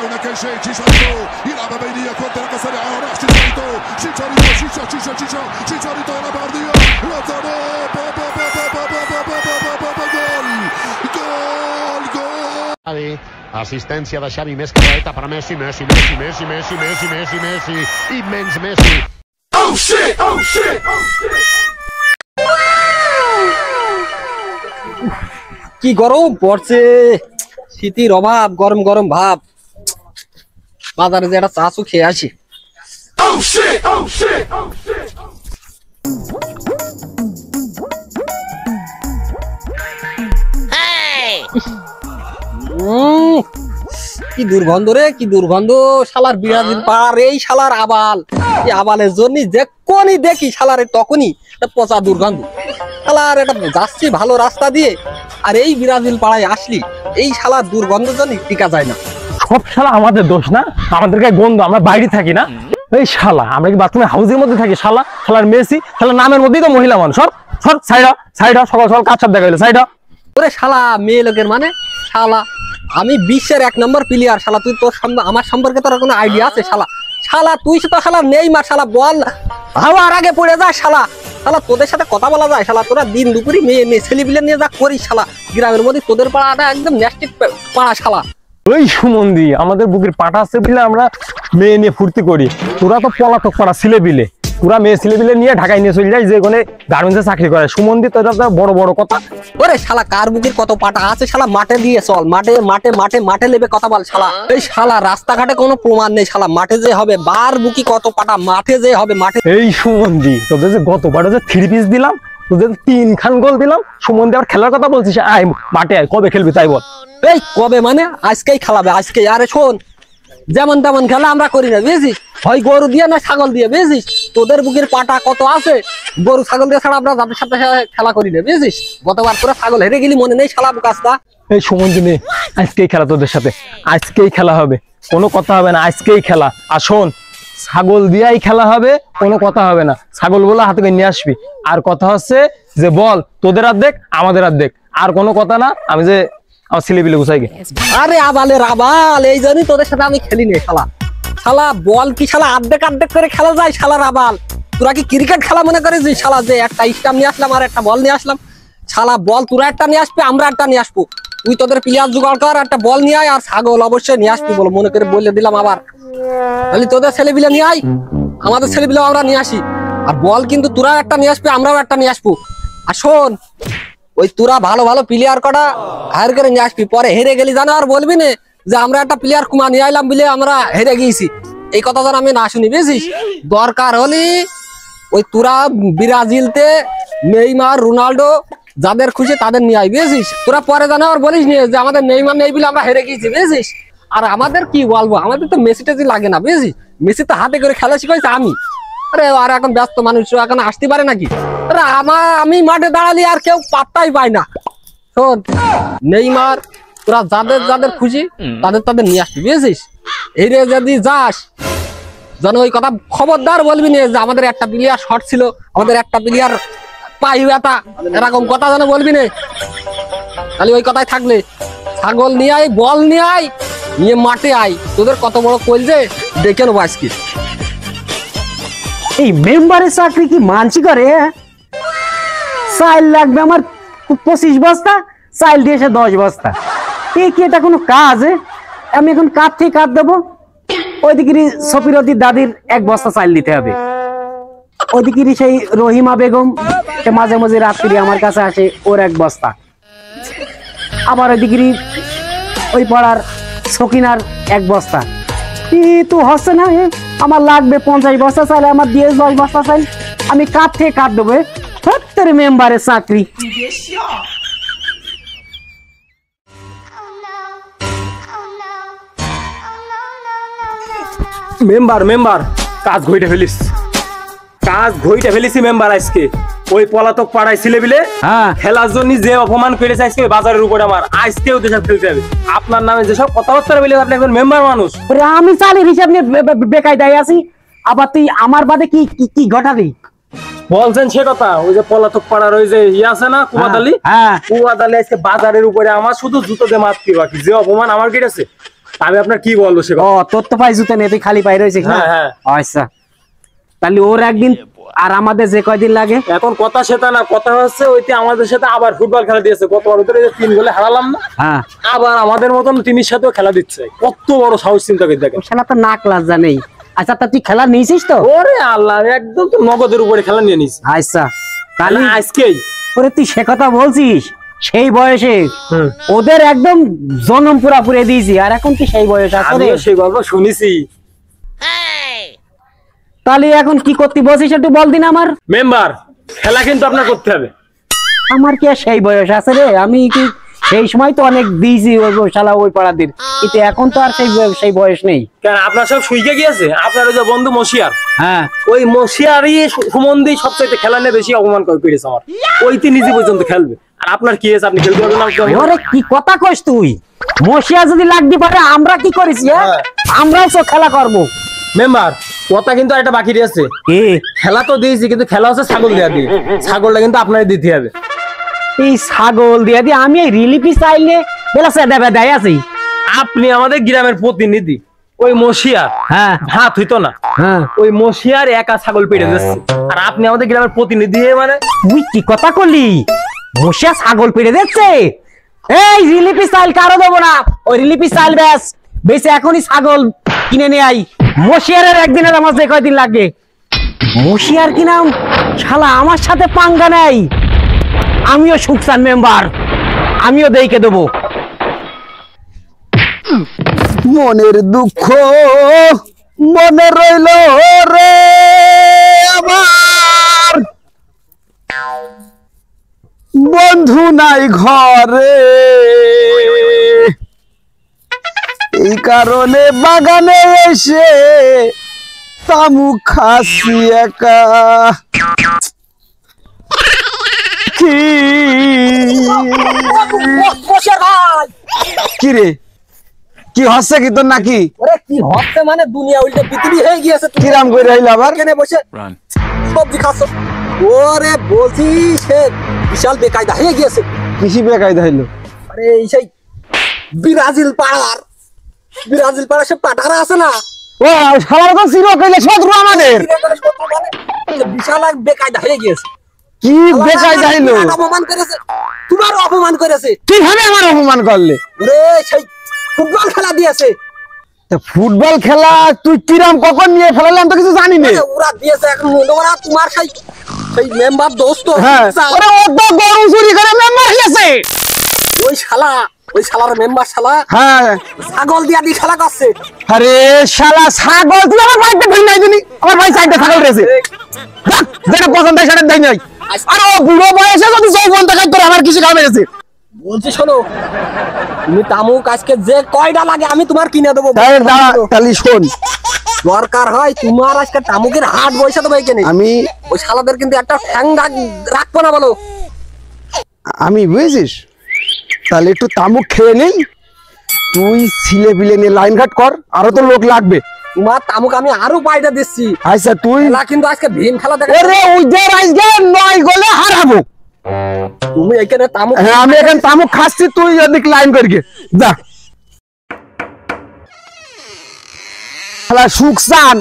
هنا كان شيء تشيشاريتو يلعب بينية كونتر سريعة راح تشيشاريتو تشيشاريتو تشيشاريتو يلعب عرضية لوتارو جول. Assistència de Xavi, més carreta per Messi, Messi, immens Messi. Oh shit, oh shit, oh shit. কি গরম পড়ছে, শীতের অভাব, গরম গরম ভাব। বাজারে যে একটা চাচু খেয়ে আসি। Oh shit, oh shit, oh shit. কি দুর্গন্ধ রে, কি দুর্গন্ধ। শালার বিরাজিল পাড়ার এই শালার আবাল, এই আবালের জন্য যখনই দেখি শালার তখনই পচা দুর্গন্ধ। শালার এটা যাচ্ছি ভালো রাস্তা দিয়ে, আর এই বিরাজিল পাড়ায় আসলি এই শালার দুর্গন্ধের জন্য টিকা যায় না। সব শালা আমাদের দোষ না, আমাদেরকে গন্ধ, আমরা বাইরে থাকি না। এই শালা আমরা কি বাথরুমে হাউসের মধ্যে থাকি? শালার মেসি, শালার নামের মধ্যেই তো মহিলা মানুষ। সর সাইডা সাইডা, সকাল সকাল কাজ দেখা গেল সাইডা। ওরে শালা মেয়ে লোকের মানে শালা, আমি বিশ্বের 1 নম্বর প্লেয়ার। শালা তুই তোর আমার সম্পর্কে তোর কোনো আইডিয়া আছে? শালা তুই তো শালা নেইমার, শালা বল হাওয়ার আগে পড়ে যায়। শালা তোদের সাথে কথা বলা যায়? শালা তোরা দিন দুপুরি মেয়ে ছেলেপিলে নিয়ে যা করিস। শালা গ্রামের মধ্যে তোদের পাড়াটা একদম ন্যাস্টি পাড়া। শালা ওই সুমন্দি, আমাদের বুকের পাটা আছে বলে আমরা মেয়ে নিয়ে ফুর্তি করি। তোরা তো পলাতক পাড়া ছিলে বিলে, তোরা মেয়ে ছেলে বিলে নিয়ে ঢাকায় নিয়ে চলে যায়, যে কোনো গার্মেন্টসে চাকরি করে। সুমন্দি তো এটা বড় বড় কথা। ওরে শালা কার বুকের কত পাটা আছে? শালা মাঠে দিয়ে চল, মাঠে লেবে কথা বল। শালা এই শালা রাস্তাঘাটে কোনো প্রমাণ নেই। শালা মাঠে যে হবে, বার বুকি কত পাটা, মাঠে যে হবে মাঠে। এই সুমন্দি, তোদের যে গতবারও যে 3 পিস দিলাম, তোদের 3 খান গোল দিলাম, সুমন্দি আবার খেলার কথা বলছিস? আয় মাঠে আয়, কবে খেলবি তাই বল। এই কবে মানে আজকেই খেলাবে, আজকে। আরে শোন, যেমন তেমন খেলা আমরা করি না, বুঝেছিস? হয় গরু দিয়ে না ছাগল দিয়ে, বুঝেছিস? তোদের বুকের পাটা কত আছে, গরু ছাগল দিয়ে ছাড়া আমরা যাদের সাথে খেলা করি না, বুঝেছিস? গতবার তোরা ছাগল হেরে গেলি, মনে নেই শালা কাজটা? এই সুমন্দি নে, আজকেই খেলা তোদের সাথে, আজকেই খেলা হবে, কোনো কথা হবে না, আজকেই খেলা। আর শোন, ছাগল দিয়াই খেলা হবে, কোনো কথা হবে না। ছাগল বলে হাতে করে নিয়ে আসবি। আর কথা হচ্ছে যে বল তোদের অর্ধেক আমাদের অর্ধেক, আর কোনো কথা না। আমি যে আমার ছেলেপিলে গুছাই গে। আরে আবালের আবাল, এই জন্যই তোদের সাথে আমি খেলি নে। শালা বল কি শালা আর্ধেক করে খেলা যায়? শালার আবাল, তোরা কি ক্রিকেট খেলা মনে করিস? শালা যে একটা স্টাম্প নিয়ে আসলাম আর একটা বল নিয়ে আসলাম। শালা বল তোরা একটা নিয়ে আসবি, আমরা একটা নিয়ে আসবো। তুই তোদের প্লেয়ার জোগাড় কর, একটা বল নিয়ে আয়, আর ছাগল অবশ্যই নিয়ে আসবি বলো, মনে করে বলে দিলাম। আবার তাহলে তোদের ছেলেপিলে নিয়ে আয়, আমাদের ছেলেপিলে আমরা নিয়ে আসি। আর বল কিন্তু তোরা একটা নিয়ে আসবি, আমরাও একটা নিয়ে আসবো। আর শোন, ওই তোরা ভালো ভালো প্লেয়ার কটা হায়ার করে নিয়ে আসবি। পরে হেরে গেলি জানো আর বলবি না যে আমরা একটা প্লেয়ার কুমা নিয়ে আইলাম বলে আমরা হেরে গিয়েছি। এই কথা যেন আমি না শুনি, বুঝিস? দরকার হলে ওই তোরা ব্রাজিলতে নেইমার, রোনাল্ডো যাদের খুশি তাদের নিয়ে আই, বুঝিস? তোরা পরে জানো আর বলিস নি যে আমাদের নেইমার নেই বলে আমরা হেরে গিয়েছি, বুঝিস? আর আমাদের কি বলবো, আমাদের তো মেসি টেসি লাগে না, বুঝিস? মেসি তো হাতে করে খেলা শিখাইছে আমি। আরে আর এখন ব্যস্ত মানুষ, এখন আসতে পারে নাকি? আরে আমি মাঠে দাঁড়ালি আর কেউ পাত্তাই পায় না। শোন নেইমার, তোরা যাদের খুশি তাদের নিয়ে আসবি, বুঝেছিস? হেরে যদি যাস যেন ওই কথা খবরদার বলবি না যে আমাদের একটা প্লেয়ার শর্ট ছিল, আমাদের একটা প্লেয়ার পাই ব্যথা, এরকম কথা যেন বলবি না। তাহলে ওই কথাই থাকলে ছাগল নিয়ে আয়, বল নিয়ে আয়, নিয়ে মাঠে আয়। তোদের কত বড় কইল যে দেখে নেবো আজকে। এই মেম্বারের চাকরি কি মানছি করে? চাইল লাগবে আমার 25 বস্তা, চাইল দিয়েছে 10 বস্তা। এই কি এটা কোনো কাজ? আমি এখন কাঠ থেকে কাঠ দেবো, ওইদিকে সফিরতির দাদির 1 বস্তা চাইল দিতে হবে, ওইদিকে সেই রহিমা বেগম মাঝে মাঝে রাত্রি আমার কাছে আসে, ওর 1 বস্তা। আবার ওইদিকে ওই পাড়ার সকিনার 1 বস্তা। তো হচ্ছে না, আমার লাগবে 50 বস্তা চাইলে, আমার দিয়ে 10 বস্তা চাইল, আমি কাঠ থেকে কাঠ দেবো। প্রত্যেক মেম্বারের চাকরি। মেম্বার কাজ ঘইটা ফেলিস মেম্বার। আজকে ওই পলাতক পাড়ায় ছিলে বিলে খেলার জন্য যে অপমান করেছে আজকে বাজারের উপরে, আমার আজকেও দেশে ফেলতে হবে। আপনার নামে যেসব কথাবার্তা বলে, আপনি একজন মেম্বার মানুষ। আমি চালের হিসাব নিয়ে বেকায়দায় আছি, আবার তুই আমার বাদে কি কি ঘটালি বলছেন সে কথা? ওই যে পলাতক পাড়ার ওই যে ইয়ে আছে না, কুয়াদালি, কুয়াদালি আজকে বাজারের উপরে আমার শুধু জুতো দিয়ে মারতে বাকি, যে অপমান আমার কেটেছে। আমি আপনার কি বলবো সে ও তোর তো পাই জুতে নেই, তুই খালি পাই রয়েছিস না? হ্যাঁ। আচ্ছা তাহলে ওর একদিন আর আমাদের যে কয়দিন লাগে। এখন কথা সেটা না, কথা হচ্ছে ওইতে আমাদের সাথে আবার ফুটবল খেলা দিয়েছে, গতবার ওদের 3 গোলে হারালাম না, হ্যাঁ আবার আমাদের মতন টিমের সাথেও খেলা দিচ্ছে। কত বড় সাহস চিন্তা করে দেখেন। শালা তো নাক লজ্জা নেই। আচ্ছা তা তুই খেলা নিয়েছিস তো? ওরে আল্লাহ, একদম তো নগদের উপরে খেলা নিয়ে নিস। আচ্ছা তাহলে আজকেই ওরে তুই সে কথা বলছিস, সেই বয়সে ওদের একদম জনম পুরা পুরে দিয়েছি, আর এখন কি সেই বয়স আছে রে? আমিও সেই গল্প শুনেছি। তাহলে এখন কি করতে বলছিস একটু বল দিন আমার। মেম্বার, খেলা কিন্তু আপনার করতে হবে। আমার কি আর সেই বয়স আছে রে? আমি কি সেই সময় তো অনেক দিয়েছি ওই শালা ওই পাড়াদের, কিন্তু এখন তো আর সেই বয়স নেই। কেন আপনার সব শুইকে গিয়েছে? আপনার ওই যে বন্ধু মশিয়ার, হ্যাঁ ওই মশিয়ারই সুমন্দি সবচাইতে খেলা নিয়ে বেশি অপমান করেছে আমার। ওইতে নিজে পর্যন্ত খেলবে, আর আপনার কি আছে? আপনি খেলতে পারবেন না? ওরে কি কথা কইস তুই? মশিয়া যদি লাগতে পারে আমরা কি করেছি? আমরাও তো খেলা করবো। মেম্বার, কথা কিন্তু আরেকটা বাকি আছে। খেলা তো দিয়েছি, কিন্তু খেলা হচ্ছে ছাগল দেওয়া দিয়ে। ছাগলটা কিন্তু আপনারই দিতে হবে। এই ছাগল দিয়া দিয়ে আমি এই রিলিফি চাইলে বেলা সেটা বেদায় আছি। আপনি আমাদের গ্রামের প্রতিনিধি, ওই মশিয়ার হ্যাঁ ভাত হইতো না, হ্যাঁ ওই মশিয়ার একা ছাগল পেটে যাচ্ছে, আর আপনি আমাদের গ্রামের প্রতিনিধি হয়ে মানে। তুই কি কথা করলি? মশিয়া ছাগল পেড়ে দিচ্ছে? এই রিলিফি চাইল কারো দেবো না, ওই রিলিফি চাইল বেশ এখনই ছাগল কিনে নিয়ে আই। মশিয়ারের একদিনের আমার যে কয়দিন লাগে। মশিয়ার কি নাম শালা আমার সাথে পাঙ্গা নাই। আমিও সুকসান মেম্বার, আমিও দেখে দেবো। মনের দুঃখ মনে রইল রে আমার, বন্ধু নাই ঘরে, এই কারণে বাগানে এসে তামুক খাসি একা। কি রে, কি হচ্ছে কি তোর নাকি? ওরে কি হচ্ছে মানে দুনিয়া উল্টে পৃথিবী হয়ে গিয়েছে। কিরাম করে রইল আবার? কেনে বসে সবজি খাচ্ছ? ওরে বলছি সে বিশাল বেকায়দা হয়ে গিয়েছে। কৃষি বেকায়দা হইলো? আরে এই সেই ব্রাজিল পাড়ার সে পাঠারা আছে না, ও সবার তো চির কইলে শত্রু আমাদের। বিশাল এক বেকায়দা হয়ে গিয়েছে। কি বেকায়দা হইলো? অপমান করেছে, তোমার অপমান করেছে। কিভাবে আমার অপমান করলে? ওরে সেই ফুটবল খেলা দিয়েছে। ফুটবল খেলা তুই কিরাম কখন নিয়ে ফেলালাম তো কিছু জানি না। ওরা দিয়েছে এখন ওরা তোমার সেই মেম্বার দোস্ত। হ্যাঁ ওরে ও তো গরু চুরি করে মেম্বার হইছে। ওই শালার মেম্বার শালা হ্যাঁ ছাগল দিয়া দি খেলা করছে। আরে শালা ছাগল তুই আমার ভাইকে ধই নাই জানি, আমার ভাই সাইডে ছাগল রয়েছে, যেটা পছন্দ হয় সেটা দেই নাই। আর ও বুড়ো বয়সে যদি যৌবন দেখাই তোর আমার কিছু খাবে গেছে। বলছি শোনো, তুমি তামুক আজকে যে কয়টা লাগে আমি তোমার কিনে দেবো। তাহলে শোন, দরকার হয় তোমার আজকে তামুকের হাট বসে দেবো এখানে। আমি ওই শালাদের কিন্তু একটা ঠ্যাং রাখবো না বলো। আমি বুঝেছিস, তাহলে একটু তামুক খেয়ে নেই, তুই ছিলে বিলে নিয়ে লাইন ঘাট কর, আরো তো লোক লাগবে। তোমার তামুক আমি আরো পাইটা দিচ্ছি। আচ্ছা তুই কিন্তু আজকে ভিন খেলা দেখা। ওরে ওইদের আজকে 9 গোলে হারাবো। তুমি এখানে তামুক, হ্যাঁ আমি এখানে তামুক খাচ্ছি, তুই ওদিক লাইন করিকে যা। শালা সুকসান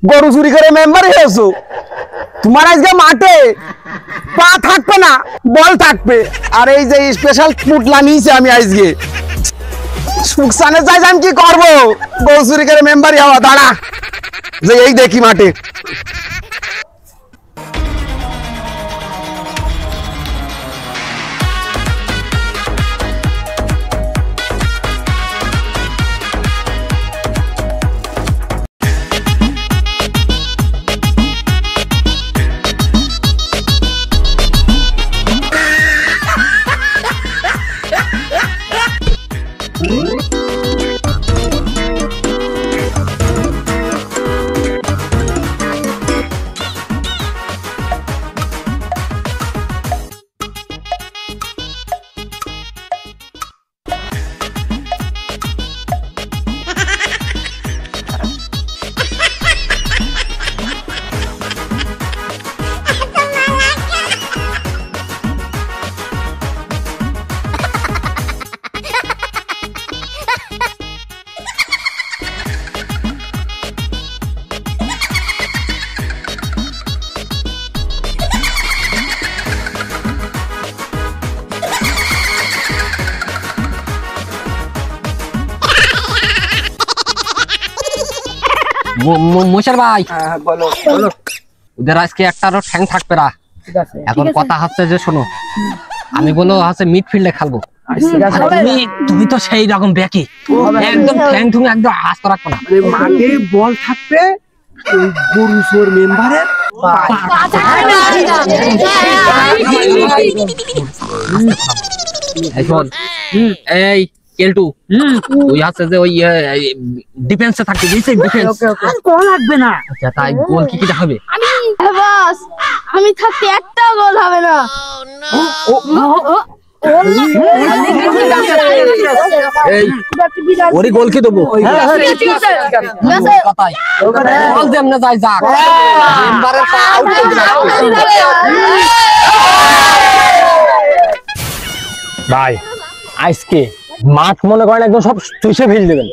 গরু চুরি করে মেম্বার হয়েছো, তোমার আজকে মাঠে পা থাকবে না, বল থাকবে। আর এই যে স্পেশাল পুটলা নিয়েছি আমি আজকে, সুকসানের চাই আমি কি করবো? গরু চুরি করে মেম্বারই হওয়া। দাঁড়া যে এই দেখি মাঠে। মোশার ভাই বলো বলো। ওদের আজকে একটারও ঠ্যাং থাকবে না। ঠিক আছে এখন কথা হচ্ছে যে শোনো, আমি বলো হচ্ছে মিডফিল্ডে খেলবো। ঠিক আছে। তুমি তো সেই রকম ব্যাকি, একদম ঠ্যাং তুমি একদম আস্ত রাখবো না। মাঠে বল থাকবে ওই গরু চোর মেম্বারের এই কেলটু ওই আছে যে ওই ডিফেন্সে থাকতে দিয়েছে ডিফেন্স। আর কোন লাগবে না। আচ্ছা তাই গোল কি হবে? বাস আমি থাকতে একটা গোল হবে না। এই ওরই গোল কি দেবো? কথাই বল যেমনে যাই যাক, মেম্বারের পা আউট করে দিলাম। ভাই আজকে মাঠ মনে করেন একদম সব চুষে ফেল দেবেন।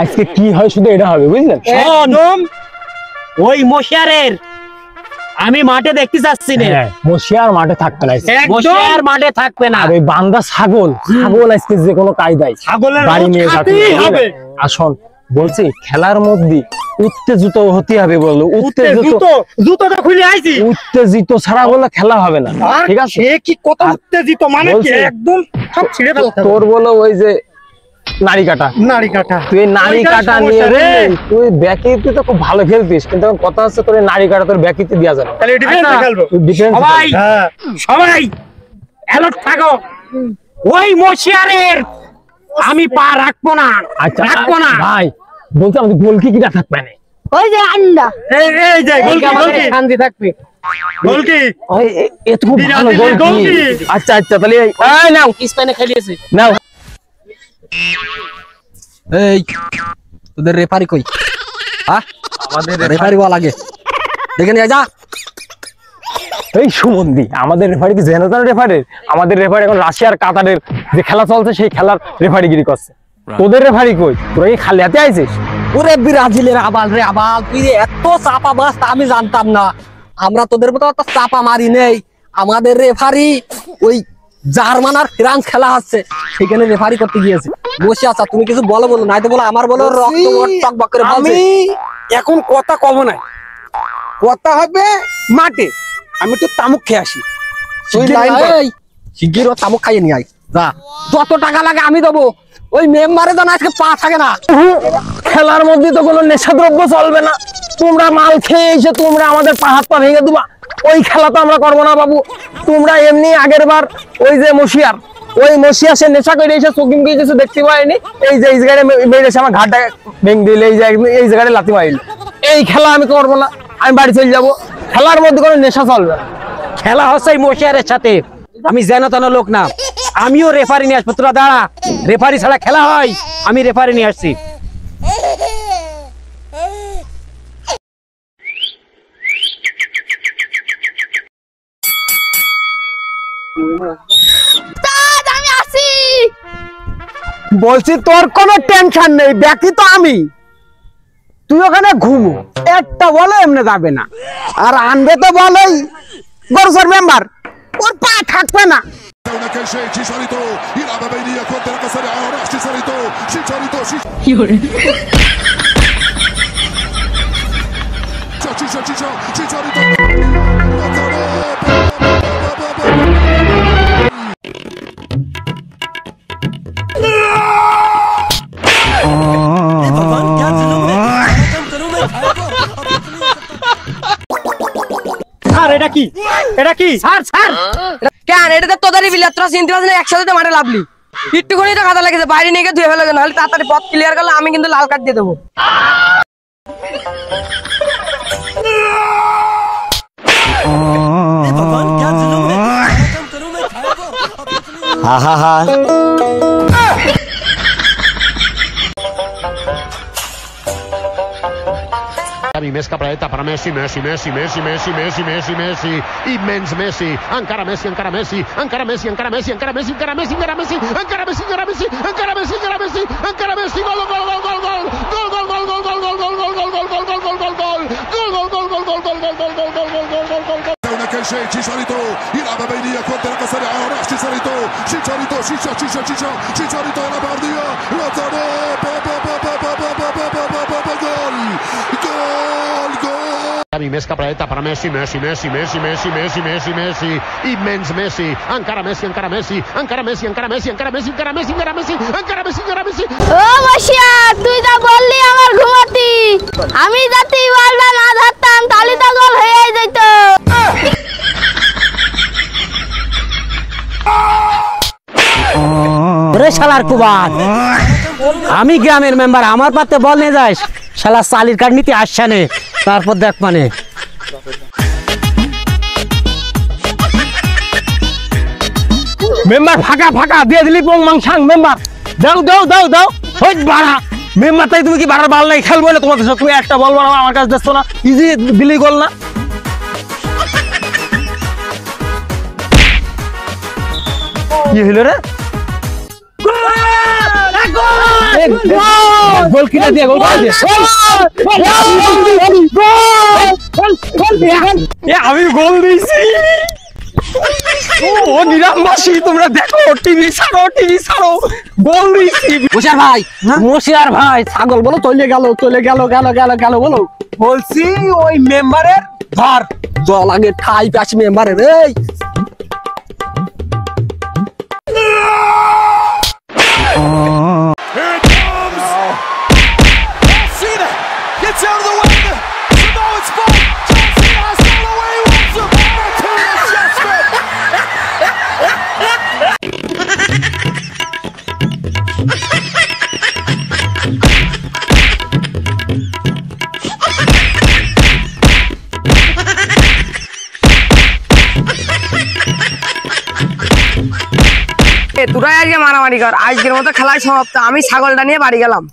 আজকে কি হয় শুধু এটা হবে, বুঝলেন? একদম ওই মশিয়ারের আমি মাঠে দেখতে যাচ্ছি না। মশিয়ার মাঠে থাকবে না, মশিয়ার মাঠে থাকবে না। আর ওই বান্দা ছাগল আজকে যে কোনো কায়দায় ছাগলের বাড়ি নিয়ে যাবে। হবে। আসুন বলছি খেলার মধ্যে উত্তেজিত হতে হবে, বললো জুতোটা খুলে আইছি। উত্তেজিত ছাড়া বলে খেলা হবে না, ঠিক আছে? সে কি কত উত্তেজিত মানে কি বলছি, একদম সব ছিঁড়ে ফেলতে তোর বলো ওই যে নারী কাটা, তুই নারী কাটা নিয়ে তুই ব্যাকিতে তো খুব ভালো খেলতিস, কিন্তু এখন কথা হচ্ছে তোর নারী কাটা তোর ব্যাকিতে দেওয়া যাবে। তাহলে ডিফেন্সে খেলবো সবাই। সবাই অ্যালার্ট থাকো, ওই মশিয়ারের আমি পা রাখবো না। আচ্ছা রাখবো না ভাই, বলছি আমাদের গোল কি থাকবে না? ওই যে আন্ডা এই যে গোল কি শান্তি থাকবে। গোল কি এত খুব ভালো গোল কি? আচ্ছা তাহলে এই নাও স্পেনে খেলিয়েছে। নাও। এই তোদের রেফারি কই? হ্যাঁ আমাদের রেফারি বল লাগে, দেখে নিয়ে যা। এই সুমন্দি, আমাদের রেফারি কি জেনারেল রেফারি? আমাদের রেফারি এখন রাশিয়ার কাতারের যে খেলা চলছে সেই খেলার রেফারিগিরি করছে। তোদের রেফারি কই? তোরা কি খালি হাতে আইছিস? ওরে ব্রাজিলের আবাল রে আবাল, তুই এত চাপা মাছ আমি জানতাম না। আমরা তোদের মতো অত চাপা মারি নেই। আমাদের রেফারি ওই জার্মান আর ফ্রান্স খেলা হচ্ছে, সেখানে রেফারি করতে গিয়েছে। বসে আচ্ছা তুমি কিছু বলো নাই তো বলো আমার বলো রক্ত টকবক করে বলছে। আমি এখন কথা কব না, কথা হবে মাঠে। আমি তো তামুক খেয়ে আসি। তুই লাইন কর। শিগগির ও তামুক খাইয়ে নিয়ে আয় যা, যত টাকা লাগে আমি দেবো। ওই মেম্বারে যেন আজকে পা থাকে না। খেলার মধ্যে তো কোনো নেশাদ্রব্য চলবে না। তোমরা মাল খেয়ে এসে তোমরা আমাদের পা হাত পা ভেঙে দিবা, ওই খেলা তো আমরা করবো না বাবু। তোমরা এমনি আগের বার ওই যে মশিয়ার সে নেশা করে এসে চকিম কিছু দেখতে পাইনি, এই যে এই জায়গায় বেড়ে আমার ঘাটটা ভেঙে দিল, এই জায়গায় লাথি মারিল। এই খেলা আমি করবো না, আমি বাড়ি চলে যাবো। খেলার মধ্যে কোনো নেশা চলবে না। খেলা হচ্ছে এই মশিয়ারের সাথে। আমি যেন তেন লোক না, আমিও রেফারি নিয়ে আসবো। তোরা দাঁড়া, রেফারি ছাড়া খেলা হয়? আমি রেফারি নিয়ে আসছি। আমি আসি। বলছি তোর কোনো টেনশন নেই, ব্যাকি তো আমি। তুই ওখানে ঘুমো, একটা বলো এমনি যাবে না। আর আনবে তো বলোই গরুসর মেম্বার, ওর পা থাকবে না। هناك شيء شيشاريتو يلعب بينية كونتر سريعة راح شيشاريتو স্যার এটা কি? এটা কি স্যার কেন এটা তো তোদেরই বিলে, তোরা চিনতে পারছিস না? একসাথে তো মাঠে লাভলি, একটুখানি তো কাদা লেগেছে, বাইরে নিয়ে গিয়ে ধুয়ে ফেলে, নাহলে তাড়াতাড়ি পথ ক্লিয়ার করলে আমি কিন্তু লাল কার্ড দিয়ে দেবো। Xavi més cap a la dreta per Messi, Messi, immens Messi, encara Messi, encara Messi, encara Messi, encara Messi, encara Messi, encara Messi, encara Messi, encara Messi, encara Messi, encara Messi, encara Messi, encara Messi, gol, gol, gol, gol, gol, gol, gol, gol, gol, gol, gol, gol, gol, gol, gol, gol, gol, gol, gol, هناك شيء شيشاريتو يلعب بينية كونتر سريعة راح شيشاريتو يلعب عرضية جول Xavi més cap dreta per Messi, Messi, Messi, Messi, Messi, Messi, Messi, Messi, immens Messi, encara Messi, encara Messi, encara Messi, encara Messi, encara Messi, encara Messi, encara Messi, encara Messi, encara Messi. ও মশিয়া তুই তো বললি আমার ঘুমাতি আমি যাতে বলটা না ধরতাম তাহলে তো গোল হয়ে যেত রে শালার কুবাত, আমি গ্রামের মেম্বার, আমার পাতে বল নিয়ে যাস, শালা চালির কাঠ নিতে আসছে নে, তারপর দেখ মানে মেম্বার ফাঁকা ফাঁকা দিয়ে দিলি পং মাংসাং মেম্বার দাও দাও দাও দাও হই বাড়া মেম্বার তাই তুমি কি বাড়ার বল নাই খেলবো না তোমাদের সাথে তুমি একটা বল বাড়াও আমার কাছে দেখছো না ইজি দিলি গোল না কি হলো রে গোল কিনা দিয়ে গোল দিয়ে আমি গোল দিয়েছি ও নিরামবাসী তোমরা দেখো টিভি ছাড়ো গোল দিয়েছি মুশিয়ার ভাই, মুশিয়ার ভাই, ছাগল বলো চলে গেল বলো। বলছি ওই মেম্বারের ধর জল আগে ঠাই পাস মেম্বারের এই Here it comes. John Cena gets out of the way. No, it's fun. John Cena has gone the way he wants to. To the adjustment. তোরাই আজকে মারামারি কর, আজকের মতো খেলায় সমাপ্ত, আমি ছাগলটা নিয়ে বাড়ি গেলাম।